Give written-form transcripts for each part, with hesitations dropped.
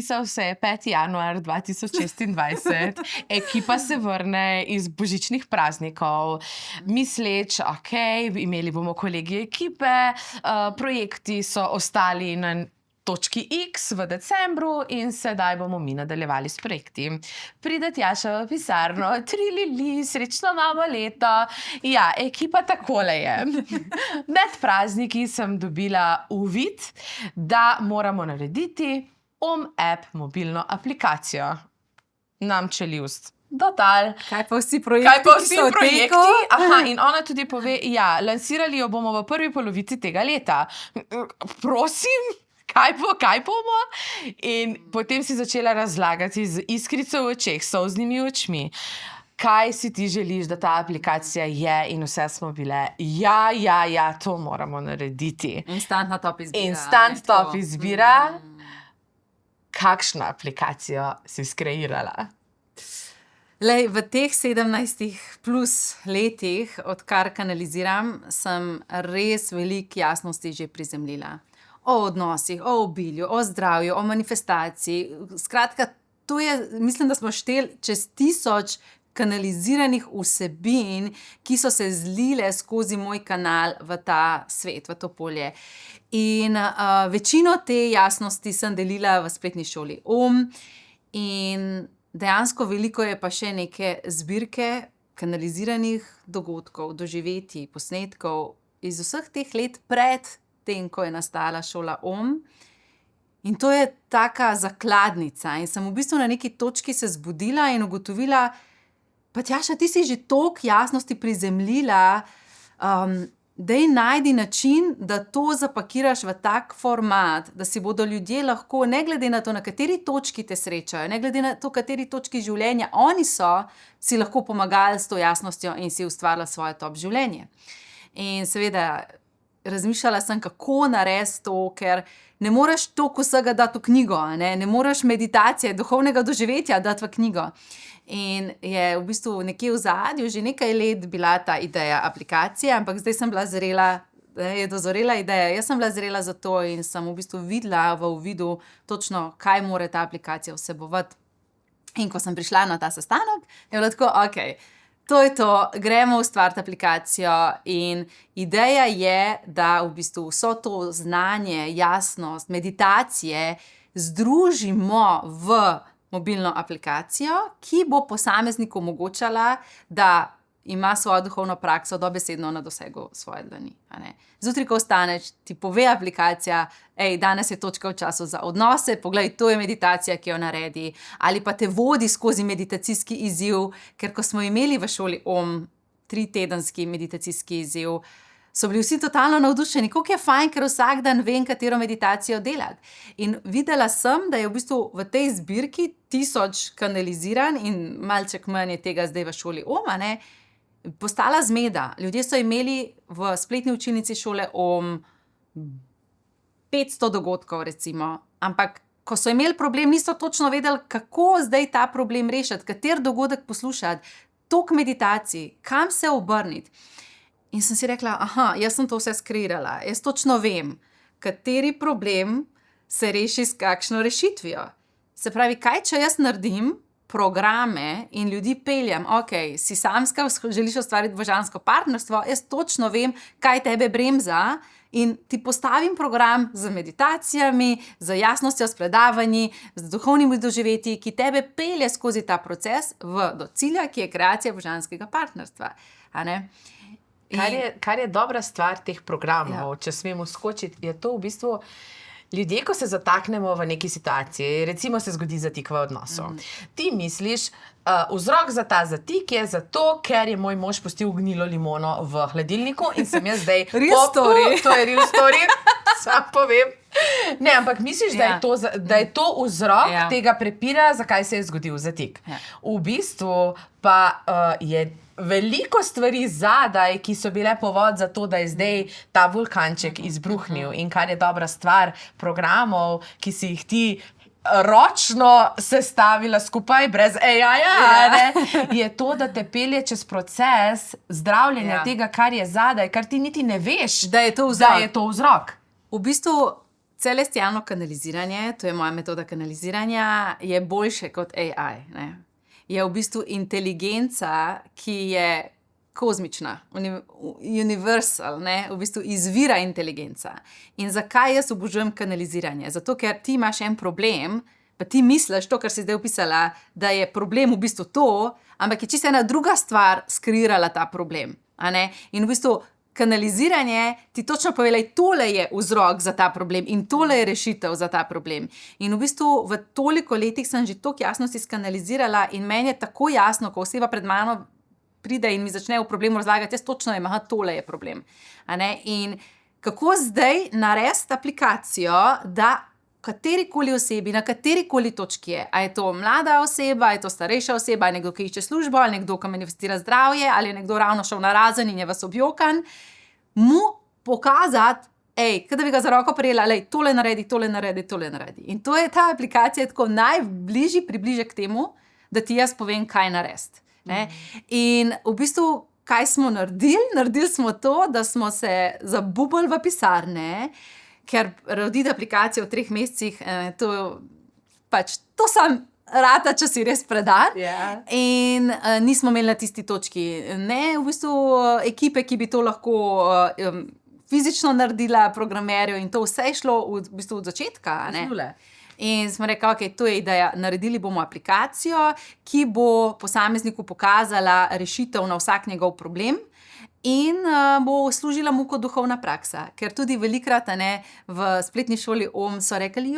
Zapisal se je 5. januar 2026, ekipa se vrne iz božičnih praznikov, misleč, ok, imeli bomo kolegi ekipe, projekti so ostali na točki X v decembru in sedaj bomo mi nadaljevali s projekti. Pride Tjaša v pisarno, trilili, srečno novo leto. Ja, ekipa takole je. Med prazniki sem dobila uvid, da moramo narediti app mobilno aplikacijo. Nam čeljust. Total. Kaj pa vsi projekti, Aha, in ona tudi pove, ja, lansirali jo bomo v prvi polovici tega leta. Prosim, kaj bomo? In potem si začela razlagati z iskrico v očeh, solznimi očmi. Kaj si ti želiš, da ta aplikacija je, in vse smo bile, ja, to moramo narediti. Instantna top izbira. Instant top izbira. Kakšno aplikacijo si skreirala? Lej, v teh 17 plus letih, odkar kanaliziram, sem res veliko jasnosti že prizemljila. O odnosih, o obilju, o zdravju, o manifestaciji. Skratka, to je, mislim, da smo šteli čez 1000 kanaliziranih vsebin, ki so se zlile skozi moj kanal v ta svet, v to polje. In večino te jasnosti sem delila v spletni šoli in dejansko veliko je pa še neke zbirke kanaliziranih dogodkov, doživetij, posnetkov iz vseh teh let pred tem, ko je nastala šola In to je taka zakladnica. In sem v bistvu na neki točki se zbudila in ugotovila, pa Tjaša, ti si že toliko jasnosti prizemljila, daj najdi način, da to zapakiraš v tak format, da si bodo ljudje lahko, ne glede na to, na kateri točki te srečajo, ne glede na to, kateri točki življenja oni so, si lahko pomagali s to jasnostjo in si ustvarila svoje top življenje. In seveda, razmišljala sem, kako narediti to, ker ne moreš toliko vsega dati v knjigo, ne moreš meditacije, duhovnega doživetja dati v knjigo. In je v bistvu nekje v ozadju že nekaj let bila ta ideja aplikacije, ampak zdaj sem bila zrela, je dozorela ideja, jaz sem bila zrela za to in sem v bistvu videla v uvidu točno, kaj mora ta aplikacija vsebovati. In ko sem prišla na ta sestanek, je bilo tako, okej, to je to, gremo ustvariti aplikacijo in ideja je, da v bistvu vso to znanje, jasnost, meditacije združimo v mobilno aplikacijo, ki bo posamezniku omogočala, da ima svojo duhovno prakso dobesedno na dosegu svoje dlani. Zjutraj, ko vstaneš, ti pove aplikacija, danes je točka v času za odnose, poglej, to je meditacija, ki jo naredi, ali pa te vodi skozi meditacijski izziv, ker ko smo imeli v šoli 3-tedenski meditacijski izziv, so bili vsi totalno navdušeni, koliko je fajn, ker vsak dan vem, katero meditacijo delati. In videla sem, da je v bistvu v tej zbirki 1000 kanaliziran in malček manj je tega zdaj v šoli postala zmeda. Ljudje so imeli v spletni učilnici šole 500 dogodkov recimo, ampak ko so imeli problem, niso točno vedeli, kako zdaj ta problem rešiti, kater dogodek poslušati, toliko meditacij, kam se obrniti. In sem si rekla, jaz sem to vse skreirala, jaz točno vem, kateri problem se reši s kakšno rešitvijo. Se pravi, kaj če jaz naredim programe in ljudi peljem, si samska, želiš ustvariti božansko partnerstvo, jaz točno vem, kaj tebe bremza in ti postavim program z meditacijami, z jasnostjo, s predavanji, z duhovnimi doživetji, ki tebe pelje skozi ta proces do cilja, ki je kreacija božanskega partnerstva. Kar je dobra stvar teh programov, če smemo skočiti, je to v bistvu, ljudje, ko se zataknemo v neki situaciji, recimo se zgodi zatik v odnosu, ti misliš, vzrok za ta zatik je zato, ker je moj mož pustil gnilo limono v hladilniku in sem jaz zdaj... Real story. To je real story, sam povem. Ne, ampak misliš, da je to vzrok tega prepira, zakaj se je zgodil zatik. V bistvu pa je veliko stvari zadaj, ki so bile povod za to, da je zdaj ta vulkanček izbruhnil. In kar je dobra stvar programov, ki si jih ti ročno sestavila skupaj, brez AI-ja, je to, da te pelje čez proces zdravljenja tega, kar je zadaj, kar ti niti ne veš, da je to vzrok. Da je to vzrok. V bistvu celestialno kanaliziranje, to je moja metoda kanaliziranja, je boljše kot AI. Ne? Je v bistvu inteligenca, ki je kozmična, universal, ne? V bistvu izvira inteligenca. In zakaj jaz obožujem kanaliziranje? Zato, ker ti imaš en problem, pa ti misliš to, kar si zdaj opisala, da je problem v bistvu to, ampak je čisto ena druga stvar skreirala ta problem. A ne? In v bistvu kanaliziranje ti točno pove, tole je vzrok za ta problem in tole je rešitev za ta problem. In v bistvu v toliko letih sem že toliko jasnosti skanalizirala in meni je tako jasno, ko oseba pred mano pride in mi začne v problemu razlagati, jaz točno vem, tole je problem. A ne? In kako zdaj narediti aplikacijo, da katerikoli osebi, na katerikoli točki je, a je to mlada oseba, a je to starejša oseba, ali nekdo, ki išče službo, ali nekdo, ki manifestira zdravje, ali je nekdo ravno šel na razen in je vas objokan, mu pokazati, kada bi ga za roko prijela, tole naredi, tole naredi, tole naredi. In to je ta aplikacija tako najbližji približek k temu, da ti jaz povem, kaj narediti. In v bistvu, kaj smo naredili? Naredili smo to, da smo se zabubali v pisarne, ker roditi aplikacijo v 3 mesecih, to sam rata, če si res predan. Yeah. In nismo imeli na tisti točki ne v bistvu ekipe, ki bi to lahko fizično naredila, programerjev in to vse je šlo v bistvu od začetka. Ne? In smo rekli, ok, to je ideja, naredili bomo aplikacijo, ki bo posamezniku pokazala rešitev na vsak njegov problem. In bo služila mu kot duhovna praksa. Ker tudi velikrat v spletni šoli so rekli,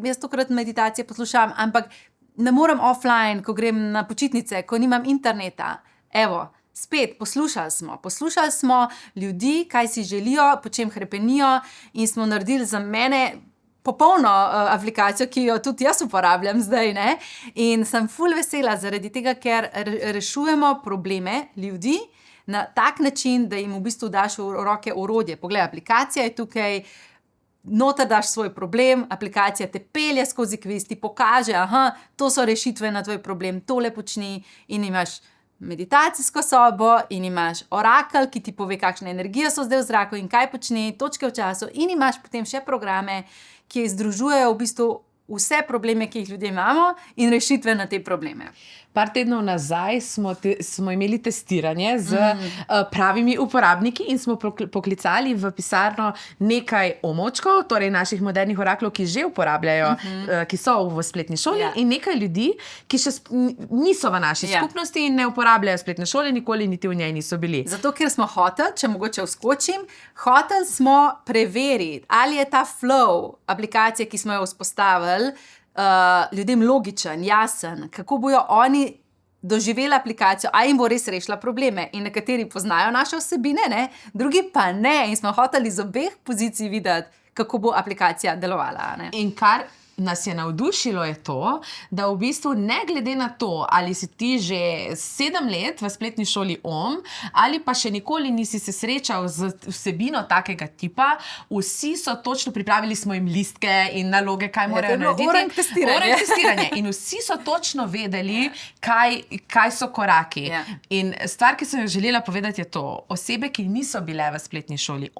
jaz tokrat meditacije poslušam, ampak ne morem offline, ko grem na počitnice, ko nimam interneta. Evo, spet poslušali smo ljudi, kaj si želijo, po čem hrepenijo in smo naredili za mene popolno aplikacijo, ki jo tudi jaz uporabljam zdaj. Ne? In sem ful vesela zaradi tega, ker rešujemo probleme ljudi, na tak način, da jim v bistvu daš v roke orodje. Poglej, aplikacija je tukaj, noter daš svoj problem, aplikacija te pelje skozi kviz, ti pokaže, to so rešitve na tvoj problem, tole počni in imaš meditacijsko sobo in imaš orakel, ki ti pove, kakšne energije so zdaj v zraku in kaj počni, točke v času in imaš potem še programe, ki združujejo v bistvu vse probleme, ki jih ljudje imamo in rešitve na te probleme. Par tednov nazaj smo imeli testiranje z pravimi uporabniki in smo poklicali v pisarno nekaj omočkov, torej naših modernih oraklov, ki že uporabljajo, ki so v spletni šoli, in nekaj ljudi, ki še niso v naši skupnosti in ne uporabljajo spletne šole, nikoli niti v njej niso bili. Zato, ker smo hoteli, če mogoče vskočim, hoteli smo preveriti, ali je ta flow aplikacije, ki smo jo vzpostavili, ljudem logičen, jasen, kako bojo oni doživeli aplikacijo, a jim bo res rešila probleme. In nekateri poznajo naše vsebine, ne? Drugi pa ne. In smo hoteli z obeh pozicij videti, kako bo aplikacija delovala. Ne? In kar nas je navdušilo je to, da v bistvu ne glede na to, ali si ti že 7 let v spletni šoli ali pa še nikoli nisi se srečal z vsebino takega tipa, vsi so točno pripravili smo jim listke in naloge, kaj morajo narediti. Orang testiranje. In vsi so točno vedeli, kaj so koraki. In stvar, ki sem jo želela povedati, je to. Osebe, ki niso bile v spletni šoli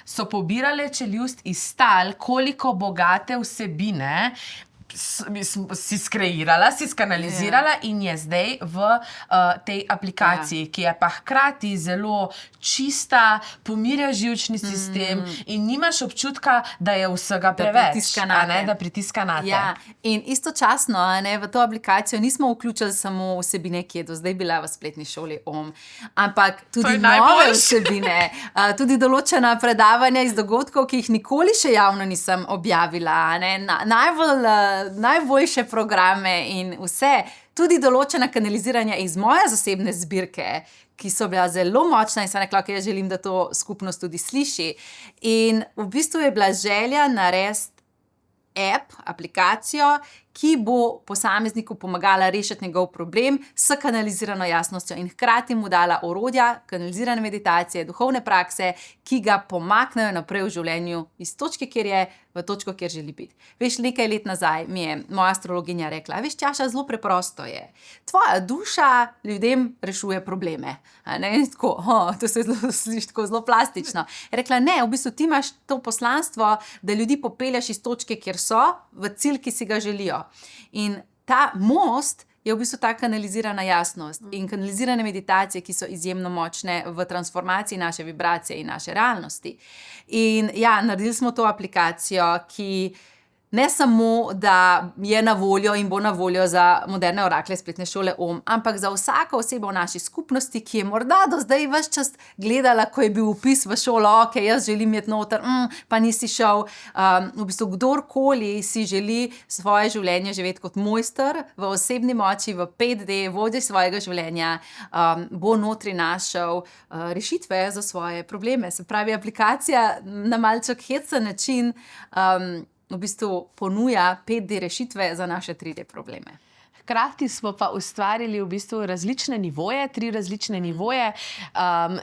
so pobirale čeljust iz tal, koliko bogate vsebine si skreirala, si skanalizirala in je zdaj v tej aplikaciji, ki je pa hkrati zelo čista, pomirja živčni sistem in nimaš občutka, da je vsega preveč, da pritiska nate. Ja. In istočasno v to aplikacijo nismo vključili samo vsebine, ki je do zdaj bila v spletni šoli ampak tudi nove vsebine, tudi določena predavanja iz dogodkov, ki jih nikoli še javno nisem objavila. Najboljše programe in vse, tudi določena kanaliziranja iz moje zasebne zbirke, ki so bila zelo močna in sem rekla, jaz želim, da to skupnost tudi sliši. In v bistvu je bila želja narediti aplikacijo, ki bo posamezniku pomagala rešiti njegov problem s kanalizirano jasnostjo in hkrati mu dala orodja, kanalizirane meditacije, duhovne prakse, ki ga pomaknejo naprej v življenju iz točke, kjer je, v točko, kjer želi biti. Veš, nekaj let nazaj mi je moja astrologinja rekla, veš, Tjaša, zelo preprosto je. Tvoja duša ljudem rešuje probleme. In tako, to se sliši tako zelo plastično. Je rekla, ne, v bistvu ti imaš to poslanstvo, da ljudi popelješ iz točke, kjer so, v cilj, ki si ga želijo. In ta most je v bistvu ta kanalizirana jasnost in kanalizirane meditacije, ki so izjemno močne v transformaciji naše vibracije in naše realnosti. In ja, naredili smo to aplikacijo, ki ne samo, da je na voljo in bo na voljo za moderne oraklje spletne šole OM, ampak za vsako osebo v naši skupnosti, ki je morda do zdaj ves čas gledala, ko je bil vpis v šolo, ok, jaz želim iti noter, pa nisi šel. V bistvu kdorkoli si želi svoje življenje živeti kot mojster, v osebni moči, v 5D, vodja svojega življenja, bo notri našel rešitve za svoje probleme. Se pravi, aplikacija na malček hecen način v bistvu ponuja 5D rešitve za naše 3D probleme. Hkrati smo pa ustvarili v bistvu različne nivoje, 3 različne nivoje,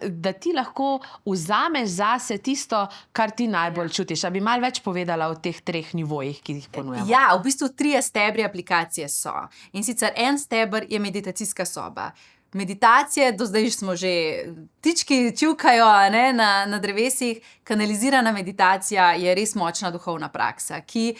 da ti lahko vzameš zase tisto, kar ti najbolj čutiš. A bi malo več povedala o teh 3 nivojih, ki jih ponujamo? Ja, v bistvu 3 stebri aplikacije so. In sicer en steber je meditacijska soba. Meditacije, do zdaj smo že, ptički čivkajo na drevesih, kanalizirana meditacija je res močna duhovna praksa, ki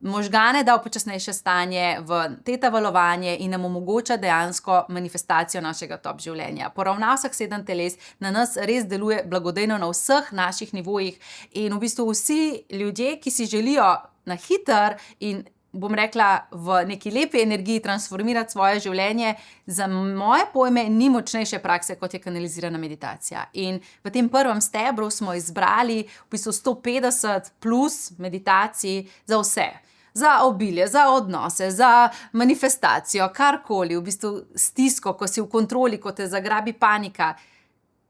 možgane da v počasnejše stanje, v teta valovanje in nam omogoča dejansko manifestacijo našega top življenja. Poravna vseh 7 teles, na nas res deluje blagodejno na vseh naših nivojih in v bistvu vsi ljudje, ki si želijo na hiter in bom rekla, v neki lepi energiji transformirati svoje življenje, za moje pojme ni močnejše prakse, kot je kanalizirana meditacija. In v tem prvem stebru smo izbrali v bistvu 150 plus meditacij za vse. Za obilje, za odnose, za manifestacijo, karkoli, v bistvu stisko, ko si v kontroli, ko te zagrabi panika.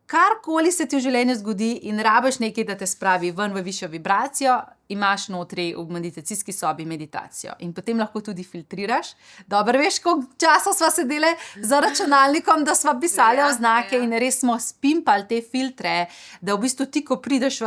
Karkoli se ti v življenju zgodi in rabiš nekaj, da te spravi ven v višjo vibracijo, imaš notri v meditacijski sobi meditacijo. In potem lahko tudi filtriraš. Dobro, veš, koliko časa sva sedele za računalnikom, da sva pisali oznake in res smo spimpali te filtre, da v bistvu ti, ko prideš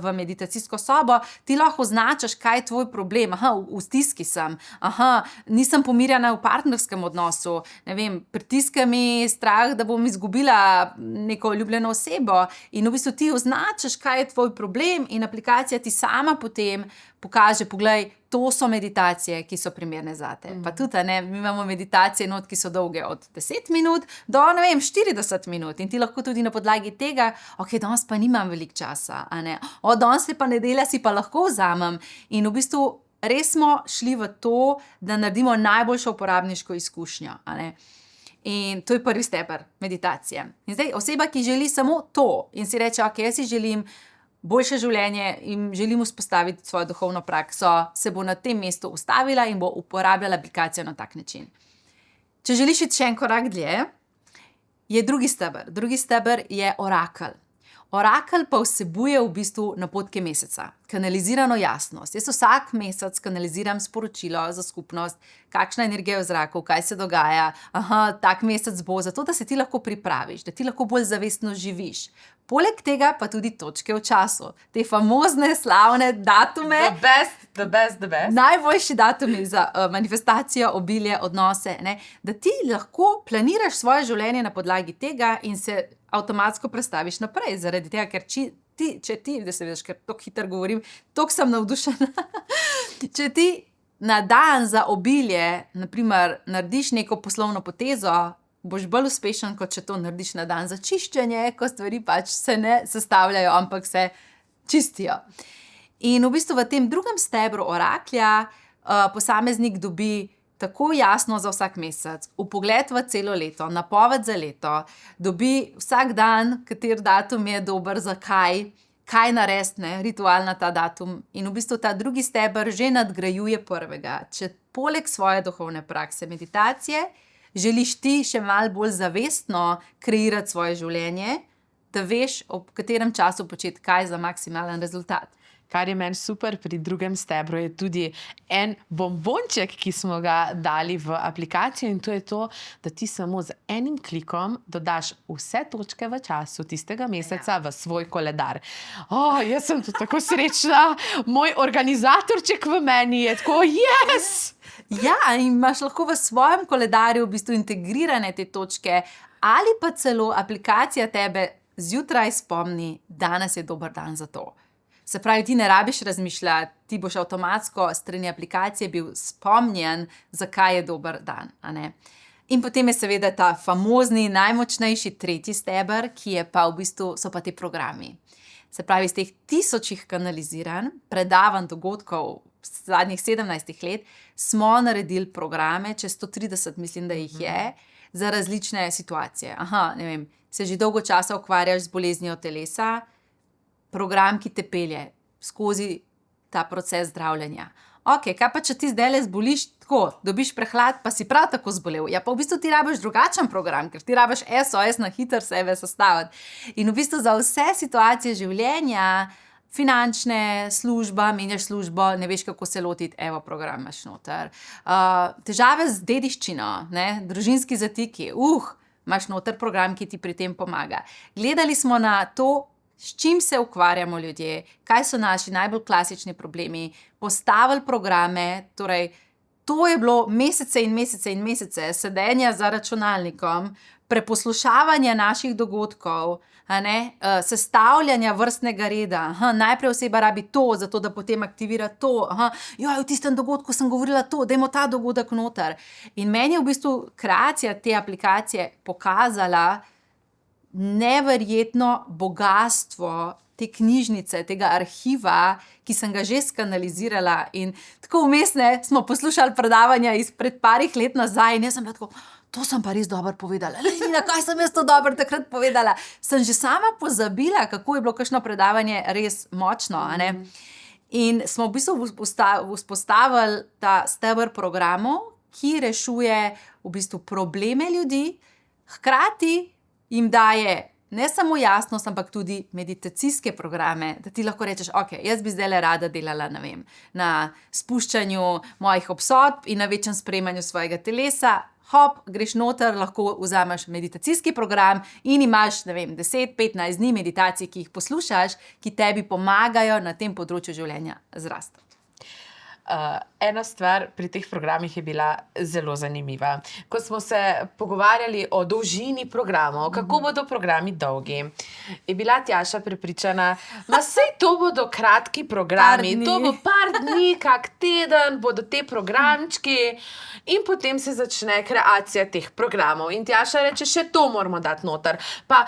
v meditacijsko sobo, ti lahko označiš, kaj je tvoj problem. Aha, v stiski sem. Aha, nisem pomirjena v partnerskem odnosu. Ne vem, pritiska mi strah, da bom izgubila neko ljubljeno osebo. In v bistvu ti označiš, kaj je tvoj problem in aplikacija ti sama potem pokaže, poglej, to so meditacije, ki so primerne zate. Pa tudi, mi imamo meditacije not, ki so dolge od 10 minut do, 40 minut. In ti lahko tudi na podlagi tega, ok, danes pa nimam veliko časa, danes je pa nedelja, si pa lahko vzamem. In v bistvu res smo šli v to, da naredimo najboljšo uporabniško izkušnjo, In to je prvi steber meditacije. In zdaj oseba, ki želi samo to in si reče, ok, jaz si želim boljše življenje in želim vzpostaviti svojo duhovno prakso, se bo na tem mestu ustavila in bo uporabljala aplikacijo na tak način. Če želiš iti še en korak dlje, je drugi steber. Drugi steber je orakelj. Orakelj pa vsebuje v bistvu napotke meseca, kanalizirano jasnost. Jaz vsak mesec kanaliziram sporočilo za skupnost, kakšna energija je v zraku, kaj se dogaja, tak mesec bo, zato da se ti lahko pripraviš, da ti lahko bolj zavestno živiš. Poleg tega pa tudi točke v času, te famozne, slavne datume. The best. Najboljši datumi za manifestacijo, obilje, odnose, da ti lahko planiraš svoje življenje na podlagi tega in se avtomatsko prestaviš naprej, zaradi tega, ker če ti, da se vidiš, ker tako hitro govorim, tako sem navdušena, če ti na dan za obilje, naprimer, narediš neko poslovno potezo, boš bolj uspešen, kot če to narediš na dan za čiščenje, ko stvari pač se ne sestavljajo, ampak se čistijo. In v bistvu v tem drugem stebru oraklja posameznik dobi tako jasno za vsak mesec, vpogled v celo leto, napoved za leto, dobi vsak dan, kater datum je dober, zakaj, kaj narediti, ritual na ta datum. In v bistvu ta drugi steber že nadgrajuje prvega. Če poleg svoje duhovne prakse meditacije želiš ti še malo bolj zavestno kreirati svoje življenje, da veš, ob katerem času početi kaj za maksimalen rezultat. Kar je meni super pri drugem stebru, je tudi en bombonček, ki smo ga dali v aplikacijo, in to je to, da ti samo z enim klikom dodaš vse točke v času tistega meseca v svoj koledar. Jaz sem tu tako srečna, moj organizatorček v meni je tako, yes! Ja, in imaš lahko v svojem koledarju v bistvu integrirane te točke, ali pa celo aplikacija tebe zjutraj spomni, danes je dober dan za to. Se pravi, ti ne rabiš razmišljati, ti boš avtomatsko strani aplikacije bil spomnjen, zakaj je dober dan. A ne? In potem je seveda ta famozni, najmočnejši tretji steber, ki je pa v bistvu, so pa ti programi. Se pravi, iz teh tisočih kanaliziranj, predavanj, dogodkov zadnjih 17 let, smo naredili programe, čez 130, mislim, da jih je, za različne situacije. Ne vem, se že dolgo časa ukvarjaš z boleznijo telesa, program, ki te pelje skozi ta proces zdravljenja. Kaj pa če ti zdajle zboliš tako, dobiš prehlad, pa si prav tako zbolel? Ja, pa v bistvu ti rabiš drugačen program, ker ti rabiš SOS na hitro sebe sestaviti. In v bistvu za vse situacije življenja, finančne, služba, menjaš službo, ne veš, kako se lotiti, evo, program imaš noter. Težave z dediščino, družinski zatiki, imaš noter program, ki ti pri tem pomaga. Gledali smo na to, s čim se ukvarjamo ljudje, kaj so naši najbolj klasični problemi, postavili programe, torej to je bilo mesece in mesece in mesece sedenja za računalnikom, preposlušavanja naših dogodkov, sestavljanja vrstnega reda. Najprej oseba rabi to, zato da potem aktivira to. V tistem dogodku sem govorila to, dajmo ta dogodek noter. In meni je v bistvu kreacija te aplikacije pokazala neverjetno bogastvo te knjižnice, tega arhiva, ki sem ga že skanalizirala. In tako vmes smo poslušali predavanja izpred parih let nazaj in jaz sem bila tako, to sem pa res dobro povedala. Nina, kaj sem jaz to dobro takrat povedala? Sem že sama pozabila, kako je bilo kakšno predavanje res močno. In smo v bistvu vzpostavili ta steber programov, ki rešuje v bistvu probleme ljudi, hkrati jim daje ne samo jasnost, ampak tudi meditacijske programe, da ti lahko rečeš, jaz bi zdaj rada delala, ne vem, na spuščanju mojih obsodb in na večjem sprejemanju svojega telesa. Greš noter, lahko vzameš meditacijski program in imaš, 10-15 dni meditacij, ki jih poslušaš, ki tebi pomagajo na tem področju življenja zrasti. Ena stvar pri teh programih je bila zelo zanimiva. Ko smo se pogovarjali o dolžini programov, kako bodo programi dolgi, je bila Tjaša prepričana, saj to bodo kratki programi, to bo par dni, kak teden, bodo te programčki in potem se začne kreacija teh programov. In Tjaša reče, še to moramo dati noter. Pa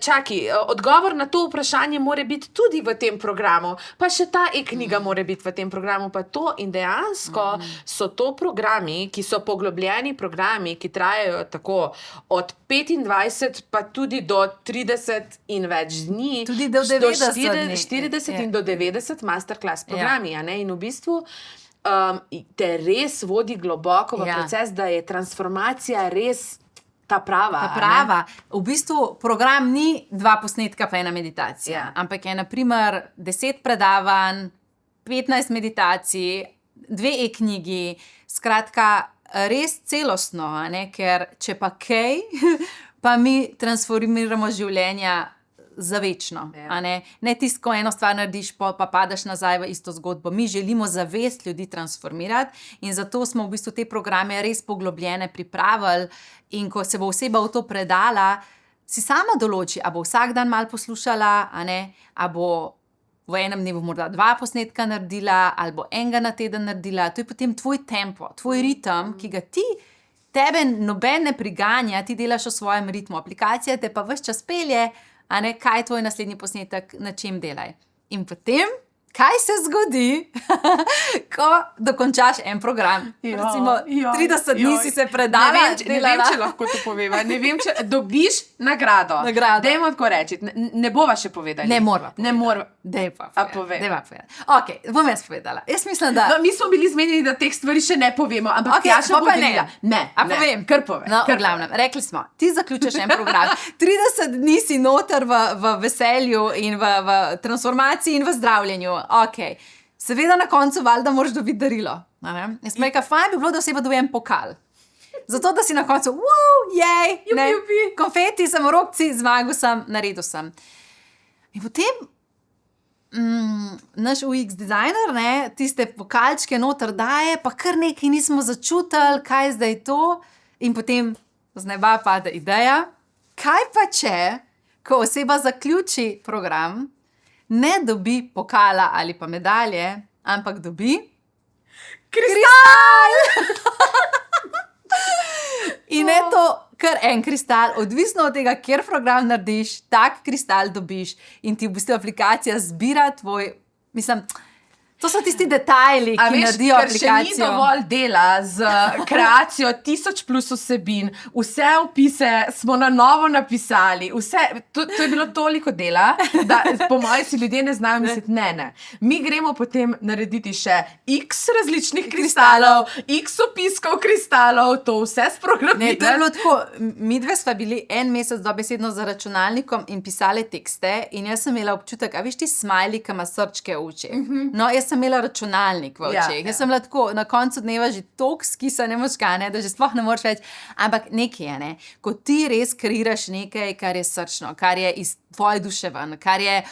čaki, odgovor na to vprašanje mora biti tudi v tem programu, pa še ta e-knjiga mora biti v tem programu, pa to. In dejansko so to programi, ki so poglobljeni programi, ki trajajo tako od 25 pa tudi do 30 in več dni. Tudi do 90 dni. 40 in do 90 masterclass programi. In v bistvu te res vodi globoko v proces, da je transformacija res ta prava. V bistvu program ni 2 posnetka pa 1 meditacija, ampak je na primer 10 predavanj, 15 meditacij, 2 e-knjigi, skratka, res celostno, ker če pa kaj, pa mi transformiramo življenja za večno. Ne tisto, ko eno stvar narediš, pa padaš nazaj v isto zgodbo. Mi želimo zavest ljudi transformirati in zato smo v bistvu te programe res poglobljene pripravili in ko se bo oseba v to predala, si sama določi, a bo vsak dan malo poslušala, a bo v enem dnevu morda 2 posnetka naredila, ali bo enega na teden naredila. To je potem tvoj tempo, tvoj ritem, ki ga tebe noben ne priganja, ti delaš v svojem ritmu. Aplikacija te pa ves čas pelje, kaj je tvoj naslednji posnetek, na čem delaj. In potem kaj se zgodi, ko dokončaš en program. Recimo, 30 dni si se predala. Ne vem, če lahko to poveva. Ne vem, če dobiš nagrado. Dajmo tako reči. Ne bova še povedali. Ne morva. Dej pa povedati. Ok, bom jaz povedala. Jaz mislim, da... No, mi smo bili zmenjeni, da teh stvari še ne povemo, ampak Okay, Tjaša bo delila. Ne, povem. Kar povej. No, v glavnem, rekli smo, ti zaključiš en program, 30 dni si noter v veselju in v transformaciji in v zdravljenju. Ok. Seveda na koncu valjda moraš dobiti darilo. Jaz sem rekel, fajn bi bilo, da oseba dobi en pokal. Zato, da si na koncu, jej, konfeti, samorobci, zmagal sem, naredil sem. In potem naš UX dizajner, tiste pokalčke noter daje, pa kar nekaj nismo začutili, kaj je zdaj to. In potem z neba pade ideja, kaj pa če, ko oseba zaključi program, ne dobi pokala ali pa medalje, ampak dobi kristal! In je to kar en kristal, odvisno od tega, kjer program narediš, tak kristal dobiš in ti v bistvu aplikacija zbira tvoj, to so tisti detajli, ki naredijo aplikacijo. Ker še ni dovolj dela z kreacijo 1000+ vsebin, vse opise smo na novo napisali, to je bilo toliko dela, da po mojem si ljudje ne znajo misliti, ne. Mi gremo potem narediti še x različnih kristalov, x opiskov kristalov, to vse sprogramirati. Ne, to je bilo tako, midve sva bili en mesec dobesedno za računalnikom in pisali tekste in jaz sem imela občutek, a veš ti smajli, ki ima srčke v očeh. No, jaz sem imela računalnik v očeh. Jaz sem bila tako, na koncu dneva že toliko skisane možgane, da že sploh ne moreš več, ampak nekaj je, ko ti res kreiraš nekaj, kar je srčno, kar je iz tvoje duše ven, kar je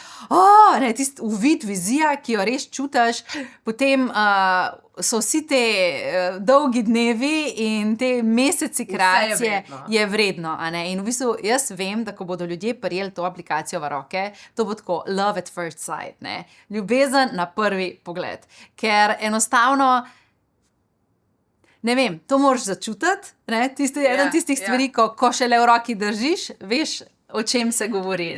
tisti uvid, vizija, ki jo res čutiš, potem so vsi te dolgi dnevi in te meseci kreacije je vredno. In v bistvu jaz vem, da ko bodo ljudje prijeli to aplikacijo v roke, to bo tako love at first sight. Ljubezen na prvi pogled. Ker enostavno, ne vem, to moraš začutiti. Eden tistih stvari, ko šele v roki držiš, veš, o čem se govori.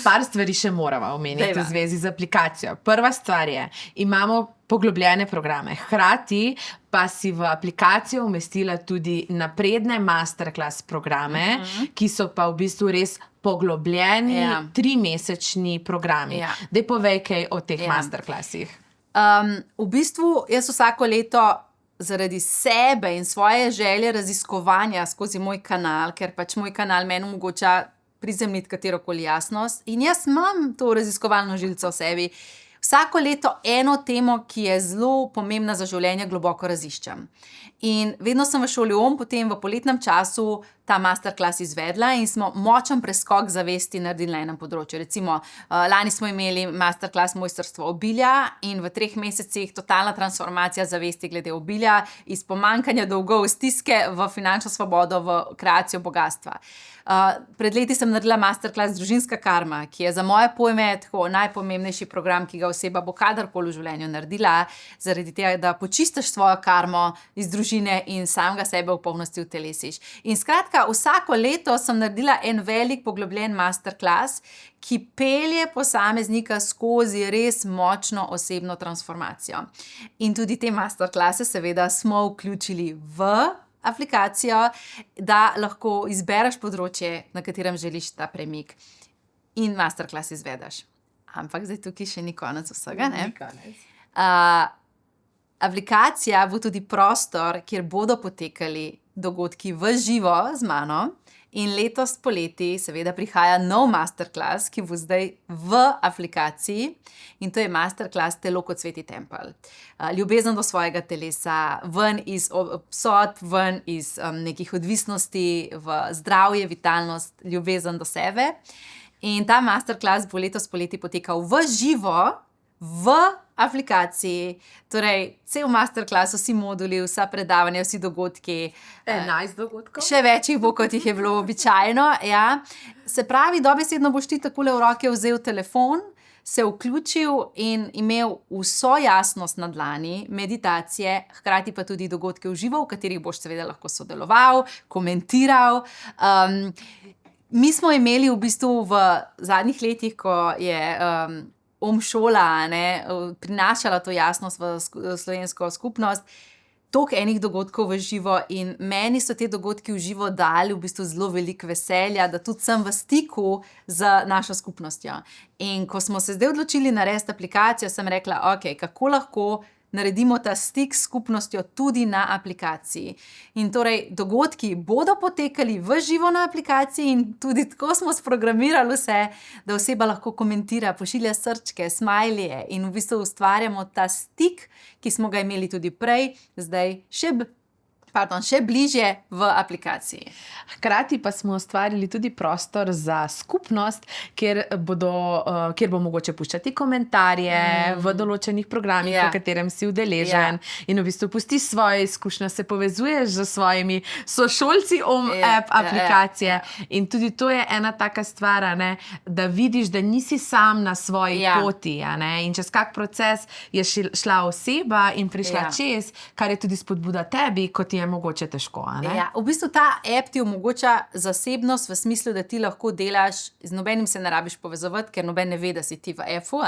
Par stvari še moramo omeniti v zvezi z aplikacijo. Prva stvar je, imamo poglobljene programe. Hkrati pa si v aplikacijo umestila tudi napredne masterclass programe, ki so pa v bistvu res poglobljeni 3-mesečni programi. Daj povej kaj o teh masterclassih. V bistvu jaz vsako leto zaradi sebe in svoje želje raziskovanja skozi moj kanal, ker pač moj kanal meni omogoča prizemljiti katerokoli jasnost. In jaz imam to raziskovalno žilico v sebi. Vsako leto eno temo, ki je zelo pomembna za življenje, globoko raziščem. In vedno sem v šoli potem v poletnem času ta masterclass izvedla in smo močen preskok zavesti naredili na enem področju. Recimo, lani smo imeli masterclass mojstrstvo obilja in v 3 mesecih totalna transformacija zavesti glede obilja, iz pomanjkanja dolgov, stiske v finančno svobodo, v kreacijo bogastva. Pred leti sem naredila masterclass Družinska karma, ki je za moje pojme tako najpomembnejši program, ki ga oseba bo kadarkoli v življenju naredila, zaradi tega, da počistiš svojo karmo iz družine in samega sebe v polnosti utelesiš. In skratka, vsako leto sem naredila en velik poglobljen masterclass, ki pelje posameznika skozi res močno osebno transformacijo. In tudi te masterclasse seveda smo vključili v aplikacijo, da lahko izbereš področje, na katerem želiš ta premik in masterclass izvedeš. Ampak zdaj tukaj še ni konec vsega, ne? Aplikacija bo tudi prostor, kjer bodo potekali dogodki v živo z mano in letos poleti seveda prihaja nov masterclass, ki bo zdaj v aplikaciji in to je masterclass Telo kot sveti tempelj. Ljubezen do svojega telesa, ven iz obsodb, ven iz nekih odvisnosti v zdravje, vitalnost, ljubezen do sebe. In ta masterclass bo letos poleti potekal v živo, v aplikaciji, torej cel masterclass, vsi moduli, vsa predavanja, vsi dogodki. 11 dogodkov. Še več jih bo, kot jih je bilo običajno. Se pravi, dobesedno boš ti takole v roke vzel telefon, se vključil in imel vso jasnost na dlani, meditacije, hkrati pa tudi dogodke v živo, v katerih boš seveda lahko sodeloval, komentiral. Mi smo imeli v bistvu v zadnjih letih, ko je šola, prinašala to jasnost v slovensko skupnost, toliko enih dogodkov v živo in meni so te dogodki v živo dali v bistvu zelo veliko veselja, da tudi sem v stiku z našo skupnostjo. In ko smo se zdaj odločili narediti aplikacijo, sem rekla, ok, kako lahko naredimo ta stik s skupnostjo tudi na aplikaciji. In torej dogodki bodo potekali v živo na aplikaciji in tudi tako smo sprogramirali vse, da oseba lahko komentira, pošilja srčke, smajlije in v bistvu ustvarjamo ta stik, ki smo ga imeli tudi prej, zdaj še bližje v aplikaciji. Hkrati pa smo ustvarili tudi prostor za skupnost, kjer bo mogoče puščati komentarje v določenih programih, v katerem si udeležen in v bistvu pusti svoje izkušnje, se povezuješ z svojimi sošolci app aplikacije. In tudi to je ena taka stvar, da vidiš, da nisi sam na svoji poti. In čez kak proces je šla oseba in prišla čez, kar je tudi spodbuda tebi, kot je mogoče težko. V bistvu ta app ti omogoča zasebnost v smislu, da ti lahko delaš, z nobenim se ne rabiš povezovati, ker noben ne ve, da si ti v appu.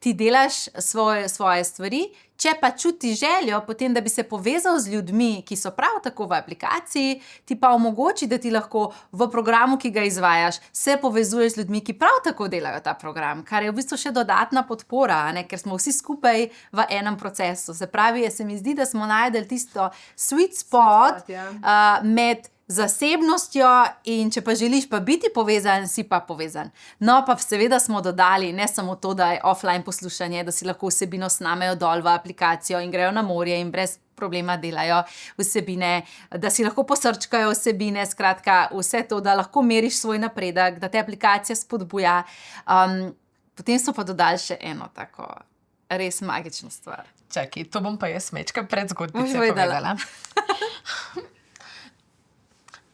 Ti delaš svoje stvari, če pa čutiš željo, potem, da bi se povezal z ljudmi, ki so prav tako v aplikaciji, ti pa omogoči, da ti lahko v programu, ki ga izvajaš, se povezuješ z ljudmi, ki prav tako delajo ta program, kar je v bistvu še dodatna podpora, ker smo vsi skupaj v enem procesu. Se pravi, se mi zdi, da smo našli tisto sweet spot med zasebnostjo in če pa želiš pa biti povezan, si pa povezan. No, pa seveda smo dodali ne samo to, da je offline poslušanje, da si lahko vsebino snamejo dol v aplikacijo in grejo na morje in brez problema delajo vsebine, da si lahko posrčkajo vsebine, skratka vse to, da lahko meriš svoj napredek, da te aplikacija spodbuja. Potem smo pa dodali še eno tako res magično stvar. Čakaj, to bom pa jaz mečka pred zgodbice povedala.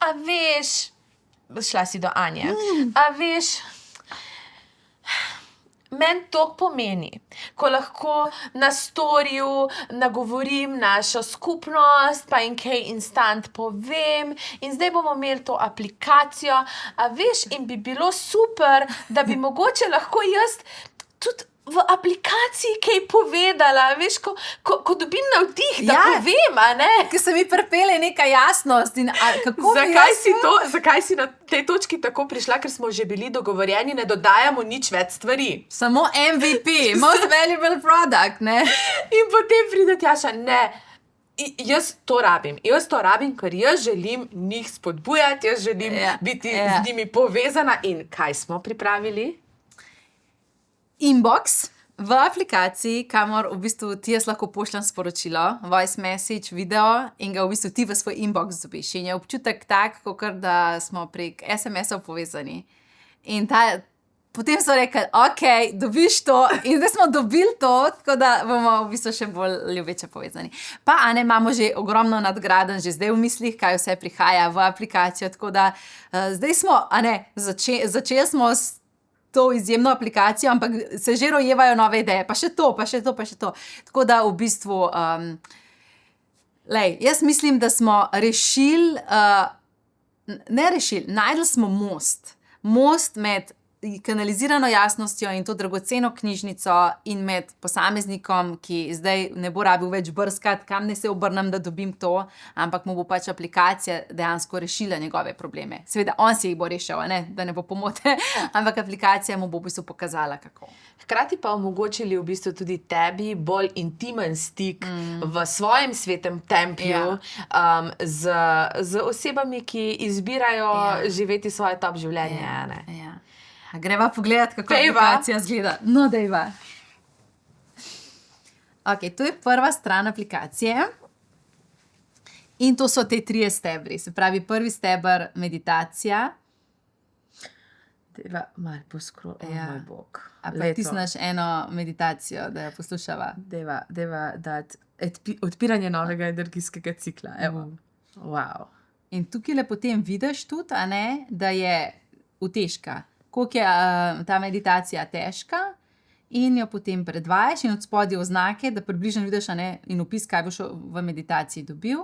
A veš, šla si do Anje, a veš, meni to pomeni, ko lahko na storiju nagovorim našo skupnost, pa in kaj instant povem in zdaj bomo imeli to aplikacijo, a veš, in bi bilo super, da bi mogoče lahko jaz tudi v aplikaciji kaj povedala, veš, ko dobim navdih, da povem, Ker se mi pripelje neka jasnost in kako Zakaj si na tej točki tako prišla, ker smo že bili dogovorjeni, ne dodajamo nič več stvari. Samo MVP, most valuable product, In potem pride Tjaša, jaz to rabim, ker jaz želim njih spodbujati, jaz želim biti z njimi povezana in kaj smo pripravili? Inbox v aplikaciji, kamor v bistvu ti jaz lahko pošljem sporočilo, voice message, video in ga v bistvu ti v svoj inbox dobiš. In je občutek tak, kakor da smo prek SMS-ov povezani. In potem so rekli, ok, dobiš to in zdaj smo dobili to, tako da bomo v bistvu še bolj ljubeče povezani. Pa imamo že ogromno nadgradenj, že zdaj v mislih, kaj vse prihaja v aplikacijo, tako da zdaj smo, začeli smo s to izjemno aplikacijo, ampak se že rojevajo nove ideje, pa še to. Tako da v bistvu, jaz mislim, da smo našli smo most med kanalizirano jasnostjo in to dragoceno knjižnico in med posameznikom, ki zdaj ne bo rabil več brskati, kam ne se obrnem, da dobim to, ampak mu bo pač aplikacija dejansko rešila njegove probleme. Seveda, on si jih bo rešil, da ne bo pomote, ampak aplikacija mu bo v bistvu pokazala, kako. Hkrati pa omogočili v bistvu tudi tebi bolj intimen stik v svojem svetem templju z osebami, ki izbirajo živeti svoje top življenje. Greva pogledat, kako aplikacija izgleda. No, dejva. Ok, to je prva stran aplikacije. In to so te 3 stebri. Se pravi, prvi steber meditacija. Dejva malo moj bog. A pa tisneš eno meditacijo, da jo poslušava. Dejva dati odpiranje novega energijskega cikla. Evo. Wow. In tukaj potem vidiš tudi, da je utežka. Koliko je ta meditacija težka in jo potem predvajaš in od spodaj oznake, da približno vidiš in opis, kaj boš v meditaciji dobil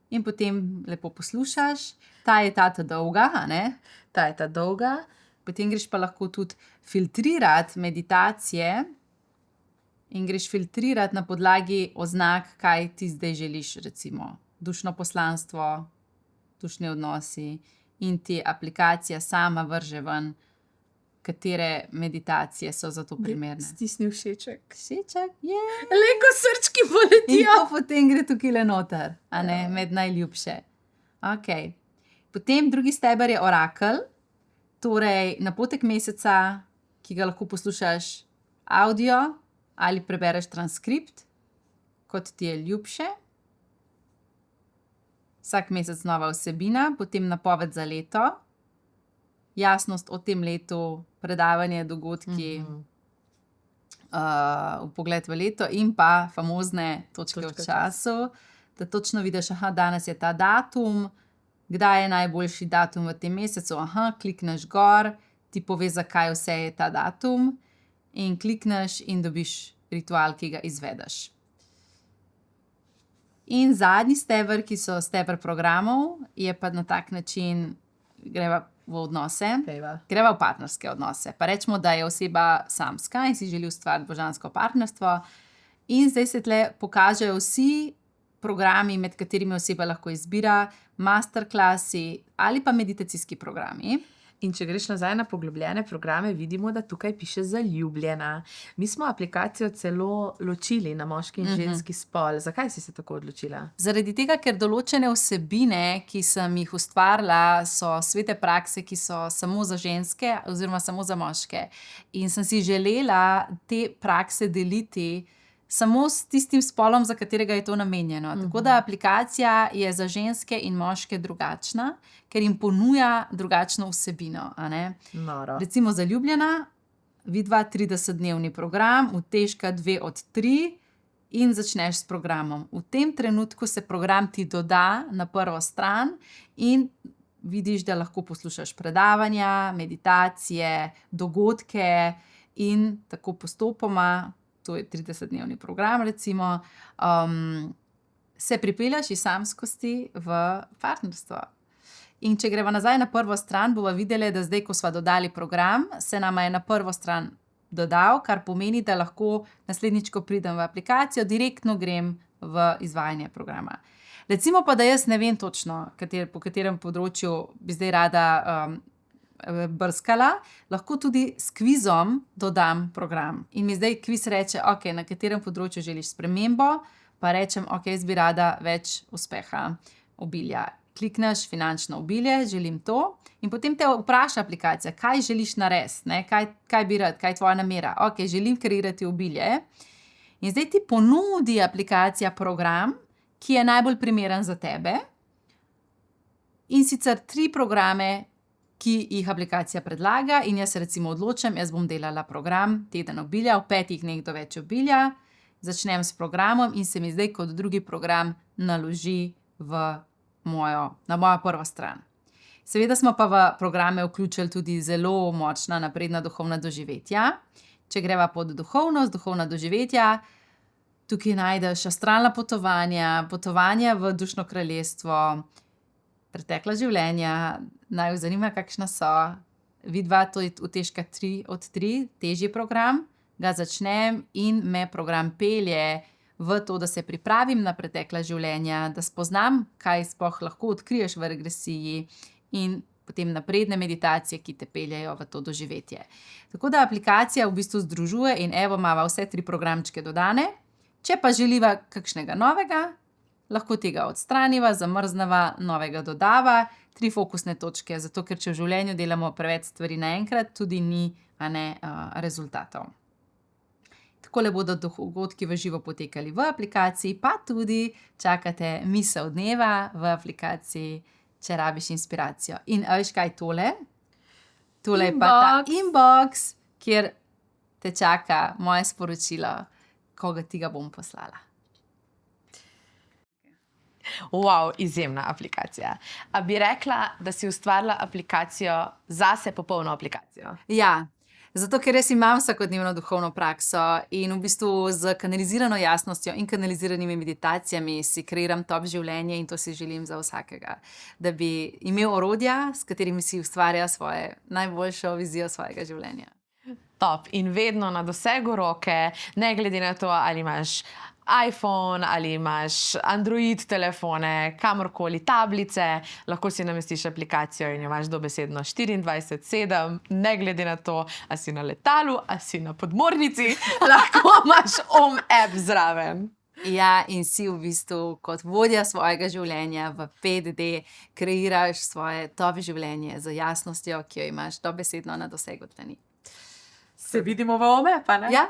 in potem lepo poslušaš. Ta je dolga, Ta je ta dolga. Potem greš pa lahko tudi filtrirati meditacije in greš filtrirati na podlagi oznak, kaj ti zdaj želiš, recimo dušno poslanstvo, dušni odnosi, in ti aplikacija sama vrže ven, katere meditacije so za to primerne. Stisni všeček. Všeček, je. Leko srčki In poletijo. to potem gre tukaj le noter, a ne, med najljubše. Okay. Potem drugi steber je orakelj, torej napotek meseca, ki ga lahko poslušaš avdio ali prebereš transkript, kot ti je ljubše. Vsak mesec nova vsebina, potem napoved za leto, jasnost o tem letu, predavanje, dogodki, vpogled v leto in pa famozne točke v času, da točno vidiš, aha, danes je ta datum, kdaj je najboljši datum v tem mesecu, aha, klikneš gor, ti pove, zakaj vse je ta datum in klikneš in dobiš ritual, ki ga izvedeš. In zadnji steber, ki so steber programov, je pa na tak način, greva v odnose, greva v partnerske odnose. Pa rečemo, da je oseba samska in si želi ustvariti božansko partnerstvo. In zdaj se tle pokažejo vsi programi, med katerimi oseba lahko izbira, masterklasi ali pa meditacijski programi. In če greš nazaj na poglobljene programe, vidimo, da tukaj piše zaljubljena. Mi smo aplikacijo celo ločili na moški in ženski spol. Zakaj si se tako odločila? Zaradi tega, ker določene vsebine, ki sem jih ustvarila, so svete prakse, ki so samo za ženske oziroma samo za moške. In sem si želela te prakse deliti samo s tistim spolom, za katerega je to namenjeno. Tako da aplikacija je za ženske in moške drugačna, ker jim ponuja drugačno vsebino. A ne? Noro. Recimo zaljubljena, vidva 30-dnevni program, utežka 2 od 3 in začneš s programom. V tem trenutku se program ti doda na prvo stran in vidiš, da lahko poslušaš predavanja, meditacije, dogodke in tako postopoma, to je 30-dnevni program recimo, se pripelješ iz samskosti v partnerstvo. In če greva nazaj na prvo stran, bova videli, da zdaj, ko sva dodali program, se nama je na prvo stran dodal, kar pomeni, da lahko naslednjič, ko pridem v aplikacijo, direktno grem v izvajanje programa. Recimo pa, da jaz ne vem točno, po katerem področju bi zdaj rada brskala, lahko tudi s kvizom dodam program. In mi zdaj kviz reče, ok, na katerem področju želiš spremembo, pa rečem, ok, jaz bi rada več uspeha, obilja. Klikneš finančno obilje, želim to, in potem te vpraša aplikacija, kaj želiš narediti, kaj bi rad, kaj je tvoja namera. Ok, želim kreirati obilje. In zdaj ti ponudi aplikacija program, ki je najbolj primeren za tebe. In sicer 3 programe, ki jih aplikacija predlaga, in jaz se recimo odločim, jaz bom delala program teden obilja, v 5 dneh do več obilja, začnem s programom in se mi zdaj kot drugi program naloži na mojo prvo stran. Seveda smo pa v programe vključili tudi zelo močna napredna duhovna doživetja. Če greva pod duhovnost, duhovna doživetja, tukaj najdeš astralna potovanja, potovanja v dušno kraljestvo, pretekla življenja, naj vz zanima, kakšna so. Vidva, to je utežka 3 od 3, težji program, ga začnem in me program pelje v to, da se pripravim na pretekla življenja, da spoznam, kaj sploh lahko odkriješ v regresiji in potem napredne meditacije, ki te peljejo v to doživetje. Tako da aplikacija v bistvu združuje in evo imava vse 3 programčke dodane. Če pa želiva kakšnega novega, lahko tega odstraniva, zamrznava, novega dodava, 3 fokusne točke, zato ker če v življenju delamo preveč stvari naenkrat, tudi ni rezultatov. Takole bodo dogodki v živo potekali v aplikaciji, pa tudi čakate misel dneva v aplikaciji, če rabiš inspiracijo. In a veš kaj tole? Tole je pa ta inbox, kjer te čaka moje sporočilo, koga ti ga bom poslala. Wow, izjemna aplikacija. A bi rekla, da si ustvarila aplikacijo zase, popolno aplikacijo? Ja, zato ker jaz imam vsakodnevno duhovno prakso in v bistvu z kanalizirano jasnostjo in kanaliziranimi meditacijami si kreiram top življenje in to si želim za vsakega. Da bi imel orodja, s katerimi si ustvarja svojo najboljšo vizijo svojega življenja. top in vedno na dosegu roke, ne glede na to, ali imaš iPhone ali imaš Android telefone, kamorkoli tablice, lahko si namestiš aplikacijo in jo imaš dobesedno 24/7, ne glede na to, ali si na letalu, ali si na podmornici, lahko imaš Om app zraven. Ja, in si v bistvu kot vodja svojega življenja v 5D kreiraš svoje top življenje z jasnostjo, ki jo imaš dobesedno na dosegu dlani. Se vidimo v Om app, a ne? Ja,